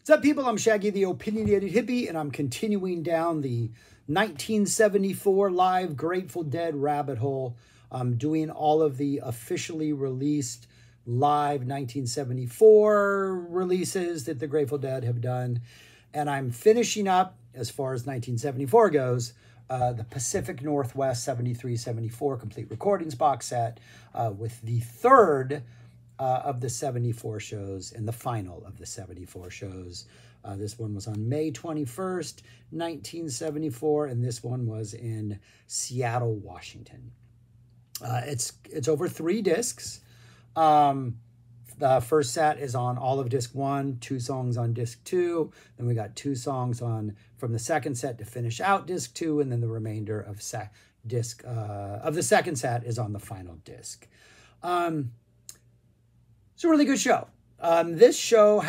What's up, people? I'm Shaggy, the Opinionated Hippie, and I'm continuing down the 1974 live Grateful Dead rabbit hole. I'm doing all of the officially released live 1974 releases that the Grateful Dead have done. And I'm finishing up, as far as 1974 goes, the Pacific Northwest 73-74 complete recordings box set with the third of the 74 shows and the final of the 74 shows. This one was on May 21st, 1974, and this one was in Seattle, Washington. It's over 3 discs. The first set is on all of disc 1, 2 songs on disc 2. Then we got 2 songs on from the second set to finish out disc 2, and then the remainder of the second set is on the final disc. It's a really good show. This show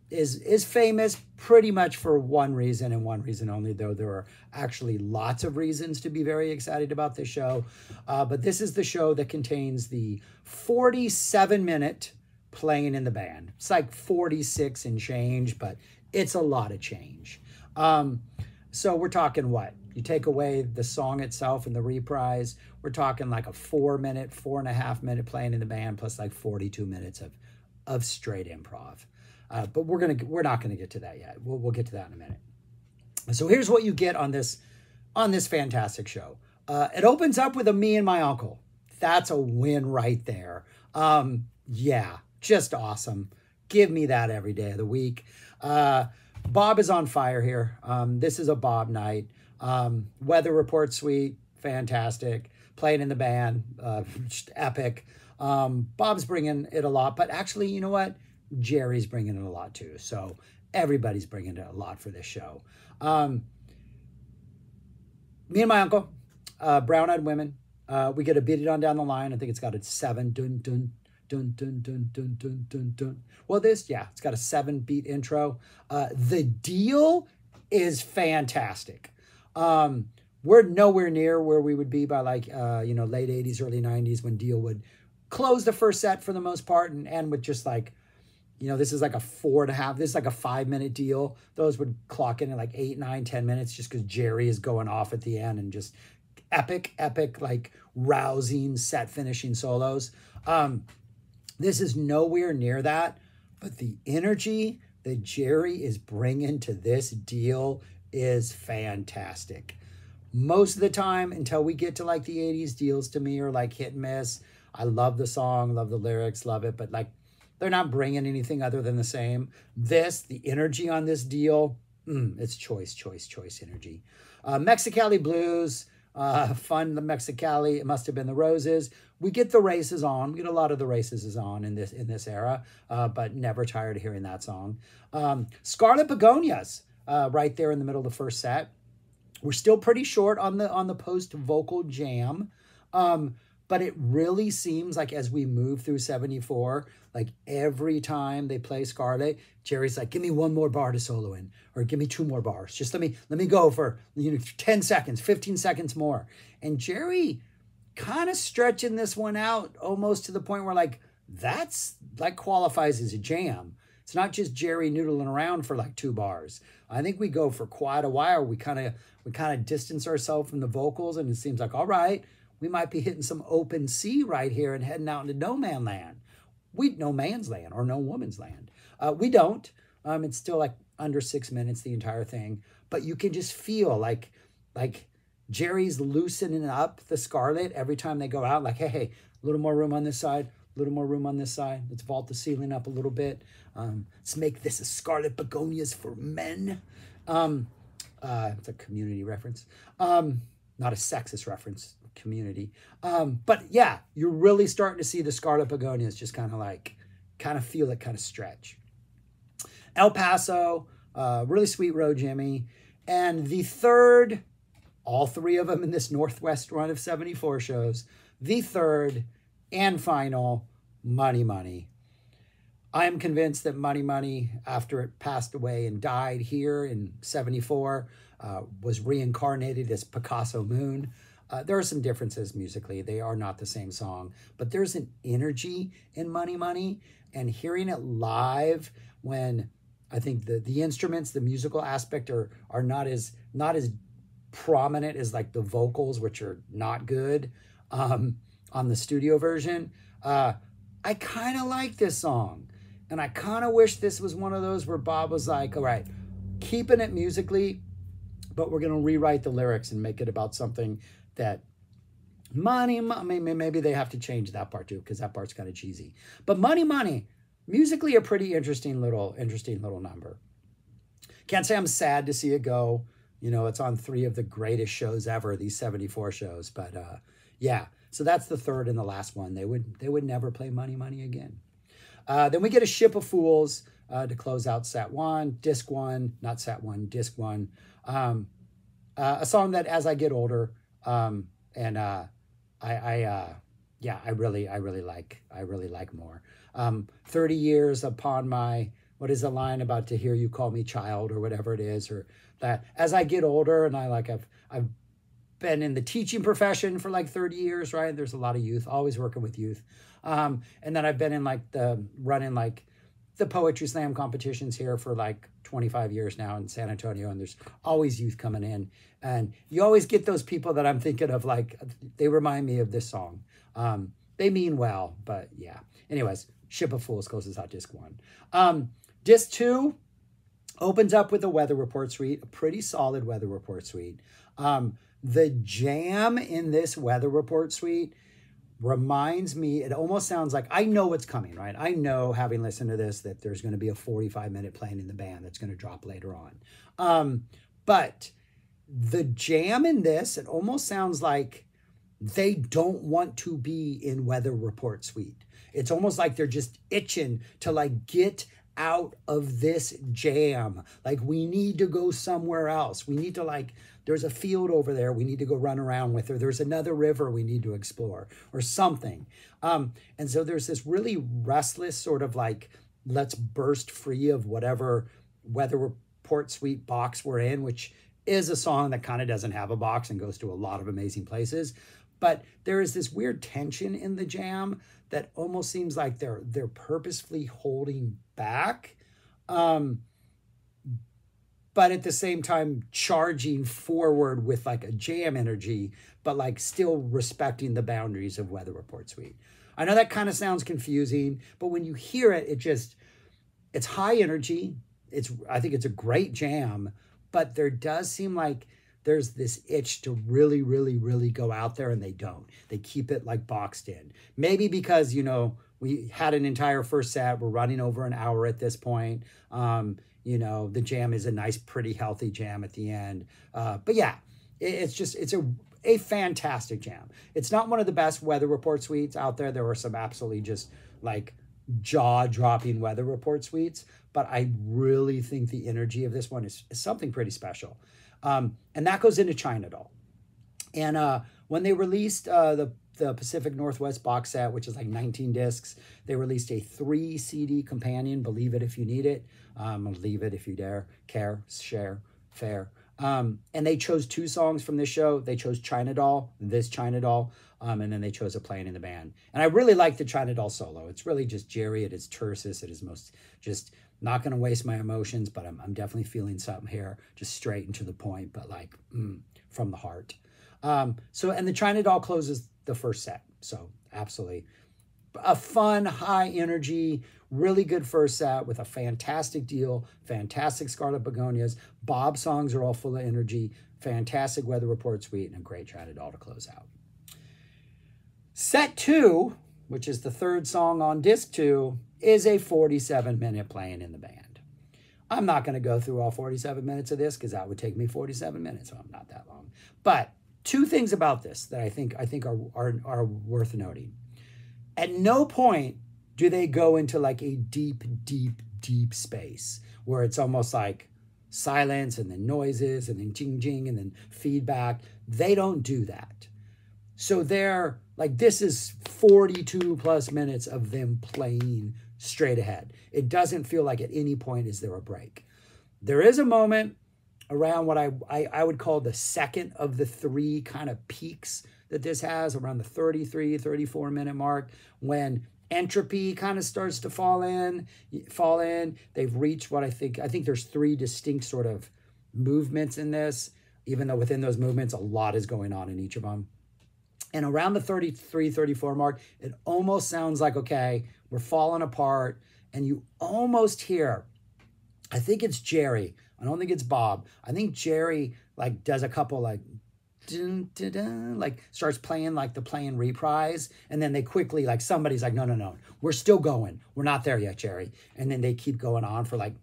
is famous pretty much for one reason and one reason only, though there are actually lots of reasons to be very excited about this show. But this is the show that contains the 47-minute playing in the band. It's like 46 and change, but it's a lot of change. So we're talking what? You take away the song itself and the reprise, we're talking like a 4-minute, 4.5-minute playing in the band plus like 42 minutes of straight improv. But we're not gonna get to that yet. We'll get to that in a minute. So here's what you get on this fantastic show. It opens up with a Me and My Uncle. That's a win right there. Yeah, just awesome. Give me that every day of the week. Bob is on fire here. This is a Bob night. Weather Report suite, fantastic. Playing in the band, just epic. Bob's bringing it a lot, but actually, you know what? Jerry's bringing it a lot too. So everybody's bringing it a lot for this show. Me and My Uncle, Brown Eyed Women. We get a Beat It On Down the Line. I think it's got a 7 dun dun dun dun dun dun dun dun dun. Well, it's got a 7-beat intro. The Deal is fantastic. We're nowhere near where we would be by like, late 80s, early 90s when Deal would close the first set for the most part and end with just like, this is like a 4.5, this is like a 5-minute deal. Those would clock in at like 8, 9, 10 minutes just because Jerry is going off at the end and just epic, like rousing set finishing solos. This is nowhere near that, but the energy that Jerry is bringing to this deal is fantastic. Most of the time, until we get to like the 80s, deals to me are like hit and miss. I love the song, love the lyrics, love it, but like they're not bringing anything other than the same. The energy on this deal, it's choice energy. Mexicali Blues, fun, the Mexicali, it must have been the Roses. We get the Races on. We get a lot of the Races is on in this era, but never tired of hearing that song. Scarlet Begonias, right there in the middle of the first set. We're still pretty short on the post vocal jam, but it really seems like as we move through 74, like every time they play Scarlet, Jerry's like, give me one more bar to solo in, or give me 2 more bars. Just let me go for 10 seconds, 15 seconds more. And Jerry kind of stretching this one out almost to the point where like that's like qualifies as a jam. It's not just Jerry noodling around for like 2 bars. I think we go for quite a while. We kind of distance ourselves from the vocals, and it seems like, all right, we might be hitting some open sea right here and heading out into no man's land. No man's land or no woman's land. We don't. It's still like under 6 minutes, the entire thing. But you can just feel like Jerry's loosening up the Scarlet every time they go out. Like, hey, a little more room on this side, a little more room on this side. Let's vault the ceiling up a little bit. Let's make this a Scarlet Begonias for men. It's a Community reference. Not a sexist reference. Community. But yeah, you're really starting to see the Scarlet Begonias just kind of feel it kind of stretch. El Paso, really sweet Road Jimmy. And the third, all 3 of them in this Northwest run of 74 shows, the third and final, Money Money. I am convinced that Money Money, after it passed away and died here in 74, was reincarnated as Picasso Moon. There are some differences musically. They are not the same song, but there's an energy in Money Money, and hearing it live when I think the instruments, the musical aspect are not as prominent as like the vocals, which are not good on the studio version. I kind of like this song, and I kind of wish this was one of those where Bob was like, all right, keeping it musically, but we're going to rewrite the lyrics and make it about something that maybe they have to change that part too, because that part's kind of cheesy. But money, musically a pretty interesting little number. Can't say I'm sad to see it go. You know, it's on 3 of the greatest shows ever, these 74 shows. But yeah, so that's the third and the last one. They would never play Money again. Then we get a Ship of Fools to close out set 1, disc 1, not set 1, disc 1. A song that as I get older, I really like more. 30 years upon my, what is the line about to hear you call me child or whatever it is, or that as I get older and I've been in the teaching profession for like 30 years, right? There's a lot of youth, always working with youth. And then I've been in like running like the poetry slam competitions here for like 25 years now in San Antonio. And there's always youth coming in, and you always get those people that I'm thinking of, like, they remind me of this song. They mean well, but yeah. Anyways, Ship of Fools closes out disc 1. Disc 2 opens up with a Weather Report suite, a pretty solid Weather Report suite. The jam in this Weather Report suite reminds me, it almost sounds like, I know what's coming, right? I know, having listened to this, that there's going to be a 45-minute playing in the band that's going to drop later on. But the jam in this, it almost sounds like they don't want to be in Weather Report suite. It's almost like they're just itching to like get out of this jam. Like, we need to go somewhere else. We need to, like, there's a field over there we need to go run around with, or there's another river we need to explore, or something. And so there's this really restless sort of like, let's burst free of whatever Weather Report suite box we're in, which is a song that kind of doesn't have a box and goes to a lot of amazing places. But there is this weird tension in the jam that almost seems like they're purposefully holding back, but at the same time charging forward with like a jam energy, but like still respecting the boundaries of Weather Report suite. I know that kind of sounds confusing, but when you hear it, it's high energy. I think it's a great jam, but there does seem like there's this itch to really, really, really go out there, and they don't. They keep it like boxed in. Maybe because, you know, we had an entire first set. We're running over an hour at this point. You know, the jam is a nice, pretty healthy jam at the end. But yeah, it's a fantastic jam. It's not one of the best Weather Report suites out there. There are some absolutely just like jaw-dropping Weather Report suites, but I really think the energy of this one is something pretty special. And that goes into China Doll. And when they released the Pacific Northwest box set, which is like 19 discs, they released a 3 CD companion, Believe It If You Need It, Leave It If You Dare, Care, Share, Fair. And they chose 2 songs from this show. They chose China Doll, this China Doll, and then they chose a Playing in the Band. And I really like the China Doll solo. It's really just Jerry at his tersest, at his most just, not going to waste my emotions, but I'm definitely feeling something here, just straight and to the point, but like from the heart. And the China Doll closes the first set. So absolutely a fun, high energy, really good first set with a fantastic deal, fantastic Scarlet Begonias. Bob's songs are all full of energy, fantastic Weather Report suite, and a great China Doll to close out. Set 2, which is the third song on disc 2, is a 47-minute Playing in the Band. I'm not going to go through all 47 minutes of this because that would take me 47 minutes, so I'm not that long. But 2 things about this that I think are worth noting. At no point do they go into like a deep, deep, deep space where it's almost like silence and then noises and then jing, jing and then feedback. They don't do that. So they're like, this is 42 plus minutes of them playing straight ahead. It doesn't feel like at any point is there a break. There is a moment around what I would call the second of the 3 kind of peaks that this has, around the 33, 34 minute mark, when Entropy kind of starts to fall in. They've reached what I think there's three distinct sort of movements in this, even though within those movements, a lot is going on in each of them. And around the 33, 34 mark, it almost sounds like, okay, we're falling apart. And you almost hear, I think it's Jerry. I don't think it's Bob. I think Jerry like does a couple like, dun, dun, dun, like starts playing like the playing reprise. And then they quickly, like somebody's like, no, we're still going. We're not there yet, Jerry. And then they keep going on for like,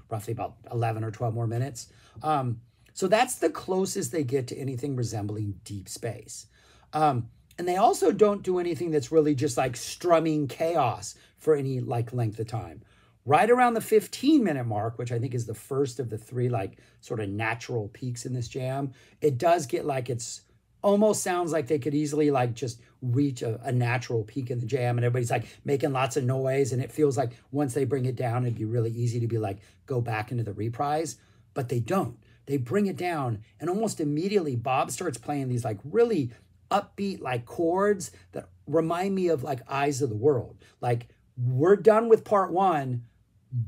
roughly about 11 or 12 more minutes. So that's the closest they get to anything resembling Deep Space. And they also don't do anything that's really just like strumming chaos for any like length of time. Right around the 15-minute mark, which I think is the first of the three like sort of natural peaks in this jam, it does get like it's almost sounds like they could easily like just reach a natural peak in the jam, and everybody's like making lots of noise, and it feels like once they bring it down, it'd be really easy to be like go back into the reprise, but they don't. They bring it down, and almost immediately Bob starts playing these like really upbeat like chords that remind me of like Eyes of the World. Like, we're done with part one,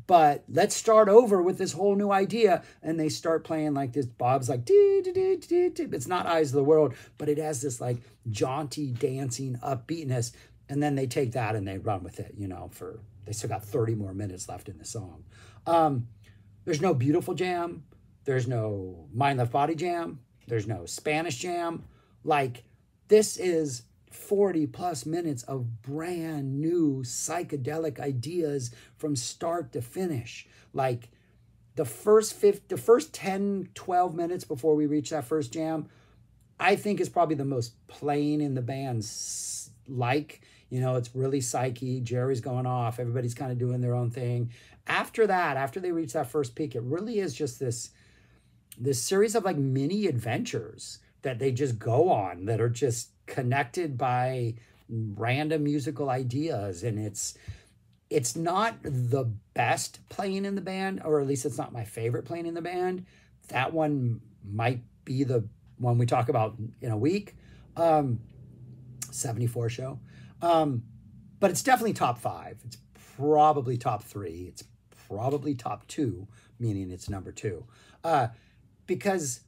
but let's start over with this whole new idea. And they start playing like this. Bob's like, dee, dee, dee, dee, dee. It's not Eyes of the World, but it has this like jaunty dancing upbeatness. And then they take that and they run with it, they still got 30 more minutes left in the song. There's no Beautiful Jam. There's no Mind Left Body Jam. There's no Spanish Jam. Like, this is 40 plus minutes of brand new psychedelic ideas from start to finish. Like, the first 10, 12 minutes before we reach that first jam, I think is probably the most playing in the band's like. It's really psyche. Jerry's going off. Everybody's kind of doing their own thing. After that, after they reach that first peak, it really is just this series of like mini adventures that they just go on that are just connected by random musical ideas. And it's not the best playing in the band, or at least it's not my favorite playing in the band. That one might be the one we talk about in a week. 74 show. But it's definitely top 5. It's probably top 3. It's probably top 2, meaning it's number 2. Because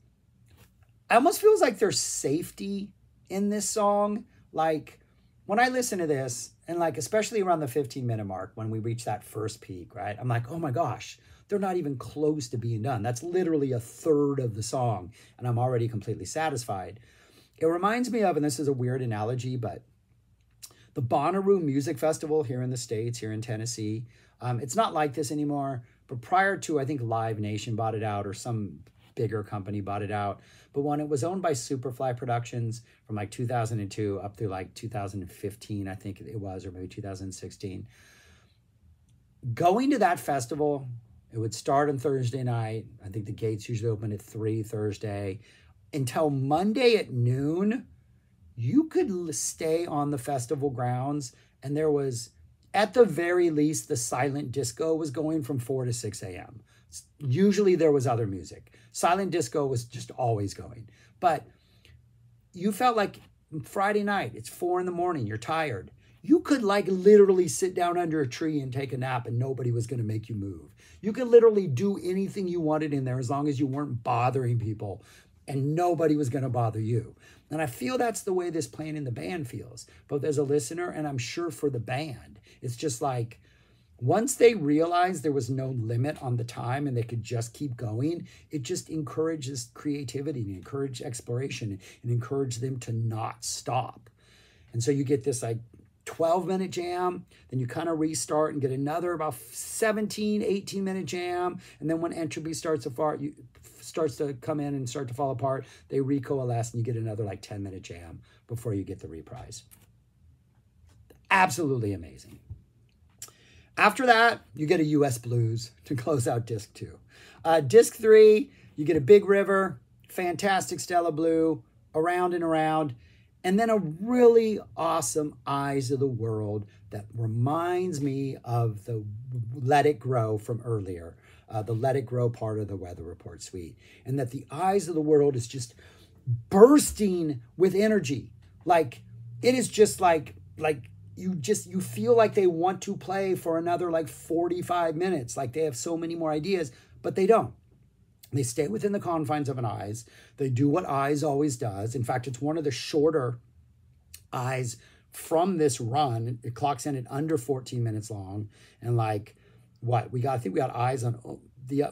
it almost feels like there's safety in this song. Like, when I listen to this, and like especially around the 15-minute mark when we reach that first peak, right? I'm like, oh my gosh, they're not even close to being done. That's literally a third of the song, and I'm already completely satisfied. It reminds me of, and this is a weird analogy, but the Bonnaroo Music Festival here in the States, here in Tennessee. It's not like this anymore, but prior to, I think Live Nation bought it out, or some bigger company bought it out. But when it was owned by Superfly Productions from like 2002 up through like 2015, I think it was, or maybe 2016. Going to that festival, it would start on Thursday night. I think the gates usually open at 3 Thursday. Until Monday at noon, you could stay on the festival grounds, and there was, at the very least, the silent disco was going from 4 to 6 a.m. Usually there was other music. Silent disco was just always going. But you felt like Friday night, it's 4 a.m, you're tired. You could like literally sit down under a tree and take a nap, and nobody was going to make you move. You could literally do anything you wanted in there as long as you weren't bothering people, and nobody was going to bother you. And I feel that's the way this playing in the band feels, both as a listener and I'm sure for the band. It's just like, once they realized there was no limit on the time and they could just keep going, it just encourages creativity and encourage exploration and encourage them to not stop. And so you get this like 12-minute jam, then you kind of restart and get another about 17, 18-minute jam. And then when Entropy starts to come in and start to fall apart, they recoalesce and you get another like 10-minute jam before you get the reprise. Absolutely amazing. After that, you get a US Blues to close out disc 2. Disc 3, you get a Big River, fantastic Stella Blue, Around and Around, and then a really awesome Eyes of the World that reminds me of the Let It Grow from earlier, the Let It Grow part of the Weather Report suite, and that the Eyes of the World is just bursting with energy. Like, it is just like you feel like they want to play for another like 45 minutes. Like they have so many more ideas, but they don't. They stay within the confines of an Eyes. They do what Eyes always does. In fact, it's one of the shorter Eyes from this run. It clocks in at under 14 minutes long. And like what we got, I think we got Eyes on the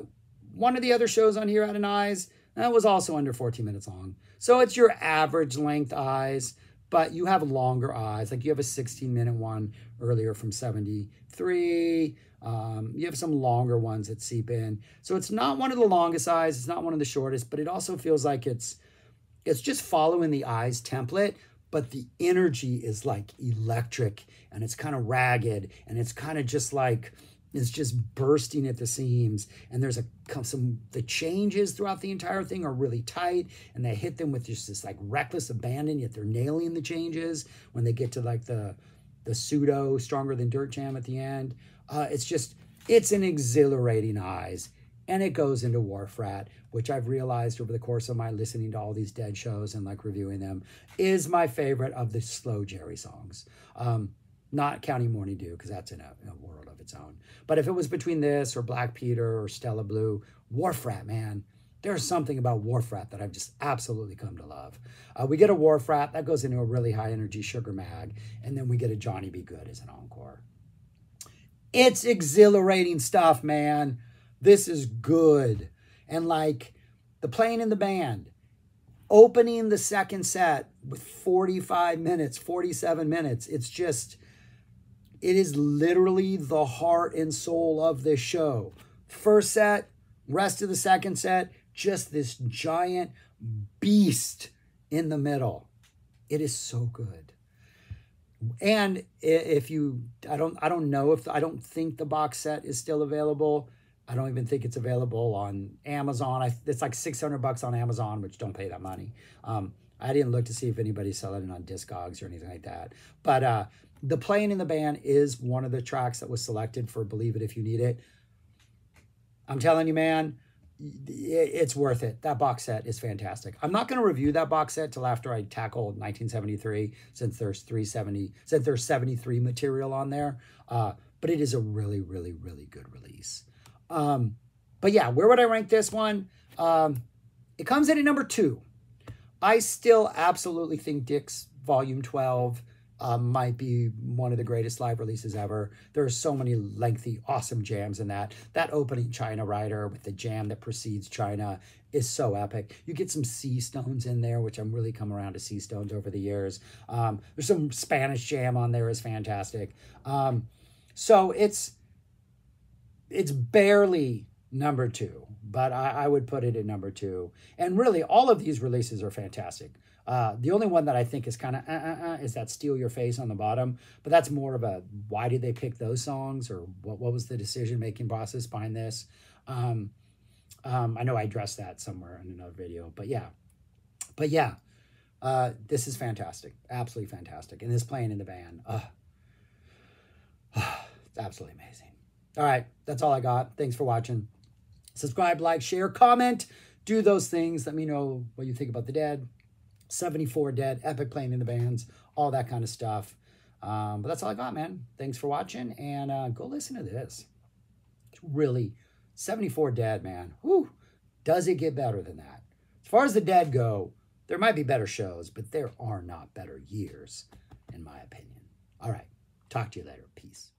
one of the other shows on here had an Eyes that was also under 14 minutes long. So it's your average length Eyes, but you have longer Eyes. Like you have a 16-minute one earlier from 73. You have some longer ones that seep in. So it's not one of the longest Eyes. It's not one of the shortest, but it also feels like it's just following the Eyes template, but the energy is like electric and it's kind of ragged and it's kind of just like, it's just bursting at the seams. And there's the changes throughout the entire thing are really tight and they hit them with just this like reckless abandon, yet they're nailing the changes when they get to like the pseudo Stronger Than Dirt jam at the end. It's an exhilarating Eyes. And it goes into Wharf Rat, which I've realized over the course of my listening to all these Dead shows and like reviewing them, is my favorite of the slow Jerry songs. Not counting Morning Dew, because that's in a world of its own. But if it was between this or Black Peter or Stella Blue, Wharf Rat, man, there's something about Wharf Rat that I've just absolutely come to love. We get a Wharf Rat, that goes into a really high energy Sugar Mag, and then we get a Johnny Be Good as an encore. It's exhilarating stuff, man. This is good. And like the playing in the band, opening the second set with 45 minutes, 47 minutes, it is literally the heart and soul of this show. First set, rest of the second set, just this giant beast in the middle. It is so good. And I don't think the box set is still available. I don't even think it's available on Amazon. It's like $600 on Amazon, which don't pay that money. I didn't look to see if anybody's selling it on Discogs or anything like that. But the playing in the band is one of the tracks that was selected for Believe It If You Need It. I'm telling you, man, it's worth it. That box set is fantastic. I'm not going to review that box set till after I tackle 1973, since there's 73 material on there. But it is a really, really, really good release. But yeah, where would I rank this one? It comes in at number 2. I still absolutely think Dick's Volume 12 might be one of the greatest live releases ever. There are so many lengthy, awesome jams in that. That opening China Rider with the jam that precedes China is so epic. You get some Sea Stones in there, which I'm really come around to Sea Stones over the years. There's some Spanish jam on there is fantastic. So it's barely number 2, but I would put it at number 2. And really, all of these releases are fantastic. The only one that I think is kind of is that Steal Your Face on the bottom, but that's more of a why did they pick those songs, or what was the decision-making process behind this? I know I addressed that somewhere in another video, but yeah, this is fantastic, absolutely fantastic, and this playing in the band, it's absolutely amazing. All right, that's all I got. Thanks for watching. Subscribe, like, share, comment, do those things. Let me know what you think about the Dead. 74 Dead, epic playing in the bands, all that kind of stuff. But that's all I got, man. Thanks for watching, and go listen to this. It's really, 74 Dead, man. Whew, does it get better than that? As far as the Dead go, there might be better shows, but there are not better years, in my opinion. All right, talk to you later. Peace.